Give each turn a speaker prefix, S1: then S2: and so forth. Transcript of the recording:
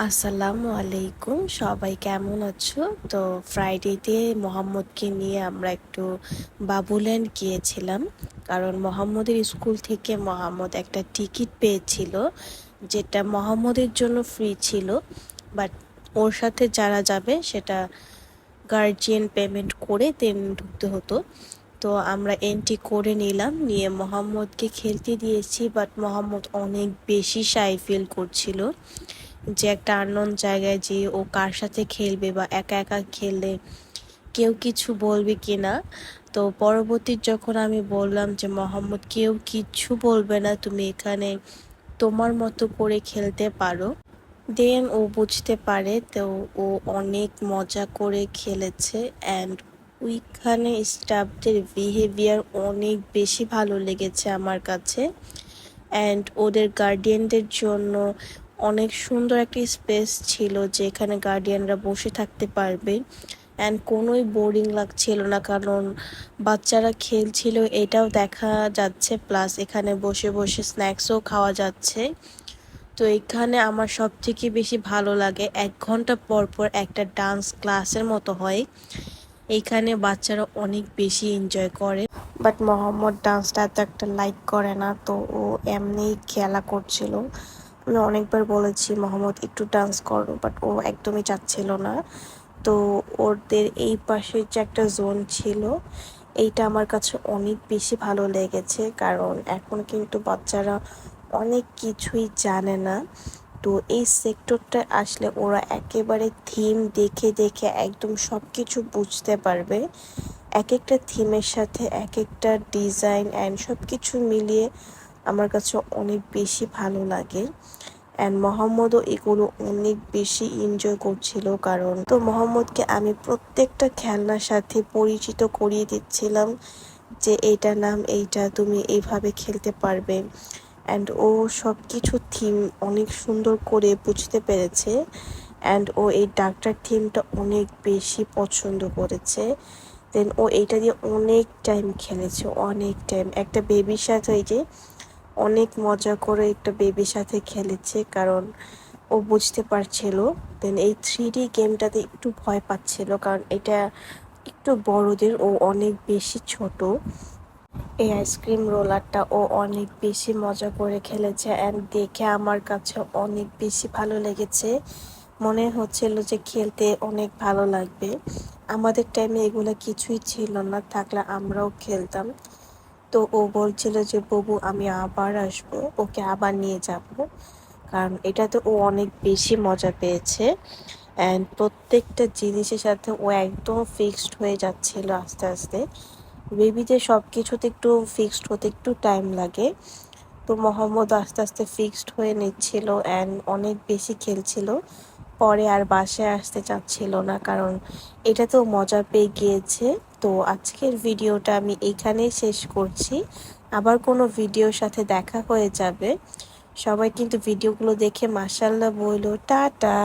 S1: আসসালামু আলাইকুম, সবাই কেমন আছো? তো ফ্রাইডেতে মোহাম্মদকে নিয়ে আমরা একটু বাবুল্যান্ড গিয়েছিলাম। কারণ মোহাম্মদের স্কুল থেকে মোহাম্মদ একটা টিকিট পেয়েছিল, যেটা মোহাম্মদের জন্য ফ্রি ছিল, বাট ওর সাথে যারা যাবে সেটা গার্জিয়ান পেমেন্ট করে দেন ঢুকতে হতো। তো আমরা এন্ট্রি করে নিলাম, নিয়ে মোহাম্মদকে খেলতে দিয়েছি, বাট মোহাম্মদ অনেক বেশি শাই ফিল করছিল যে একটা আননোন জায়গায় যে ও কার সাথে খেলবে বা একা একা খেললে কেউ কিছু বলবে কিনা। তো পরবর্তী যখন আমি বললাম যে মোহাম্মদ কেউ কিচ্ছু বলবে না, তুমি এখানে তোমার মতো করে খেলতে পারো, দেন ও বুঝতে পারে। তো ও অনেক মজা করে খেলেছে অ্যান্ড ওইখানে স্টাফদের বিহেভিয়ার অনেক বেশি ভালো লেগেছে আমার কাছে। অ্যান্ড ওদের গার্ডিয়ানদের জন্য অনেক সুন্দর একটা স্পেস ছিল যেখানে গার্ডিয়ানরা বসে থাকতে পারবে অ্যান্ড কোনোই বোরিং লাগছিল না, কারণ বাচ্চারা খেলছিল এটাও দেখা যাচ্ছে, প্লাস এখানে বসে বসে স্ন্যাক্সও খাওয়া যাচ্ছে। তো এখানে আমার সব থেকে বেশি ভালো লাগে 1 ঘন্টা পর পর একটা ডান্স ক্লাসের মতো হয়, এইখানে বাচ্চারা অনেক বেশি এনজয় করে। বাট মোহাম্মদ ডান্সটা এত একটা লাইক করে না, তো ও এমনিই খেলা করছিল। আমি অনেকবার বলেছি মোহাম্মদ একটু ডান্স করো, বাট ও একদমই চাচ্ছিল না। তো ওদের এই পাশে যে একটা জোন ছিল, এইটা আমার কাছে অনেক বেশি ভালো লেগেছে, কারণ এখন কিন্তু বাচ্চারা অনেক কিছুই জানে না। তো এই সেক্টরটা আসলে ওরা একেবারে থিম দেখে দেখে একদম সব কিছু বুঝতে পারবে। এক একটা থিমের সাথে এক একটা ডিজাইন অ্যান্ড সব কিছু মিলিয়ে আমার কাছে অনেক বেশি ভালো লাগে। অ্যান্ড মোহাম্মদও এগুলো অনেক বেশি এনজয় করছিল, কারণ তো মোহাম্মদকে আমি প্রত্যেকটা খেলনার সাথে পরিচিত করিয়ে দিচ্ছিলাম যে এইটার নাম এইটা, তুমি এইভাবে খেলতে পারবে। অ্যান্ড ও সব কিছু থিম অনেক সুন্দর করে বুঝতে পেরেছে অ্যান্ড ও এই ডাক্তার থিমটা অনেক বেশি পছন্দ করেছে। দেন ও এইটা দিয়ে অনেক টাইম খেলেছে, অনেক টাইম একটা বেবির সাথে, ওই যে অনেক মজা করে একটা বেবির সাথে খেলেছে, কারণ ও বুঝতে পারছিল। দেন এই 3D গেমটাতে একটু ভয় পাচ্ছিল, কারণ এটা একটু বড়দের, ও অনেক বেশি ছোট। এই আইসক্রিম রোলারটা ও অনেক বেশি মজা করে খেলেছে অ্যান্ড দেখে আমার কাছে অনেক বেশি ভালো লেগেছে। মনে হচ্ছিল যে খেলতে অনেক ভালো লাগবে। আমাদের টাইমে এগুলো কিছুই ছিল না, থাকলে আমরাও খেলতাম। তো ও বলছিল যে ববু আমি আবার আসবো, ওকে আবার নিয়ে যাব, কারণ এটাতে ও অনেক বেশি মজা পেয়েছে অ্যান্ড প্রত্যেকটা জিনিসের সাথে ও একদম ফিক্সড হয়ে যাচ্ছিল আস্তে আস্তে। বেবিদের সব কিছুতে একটু ফিক্সড হতে একটু টাইম লাগে, তো মোহাম্মদ আস্তে আস্তে ফিক্সড হয়ে নিচ্ছিল অ্যান্ড অনেক বেশি খেলছিল। পরে আর বাসায় আসতে চাচ্ছিল না, কারণ এটাতেও মজা পেয়ে গিয়েছে। তো আজকের ভিডিওটা আমি এখানেই শেষ করছি, আবার কোনো ভিডিওর সাথে দেখা হয়ে যাবে। সবাই কিন্তু ভিডিওগুলো দেখে মাশাআল্লাহ বললো, টাটা।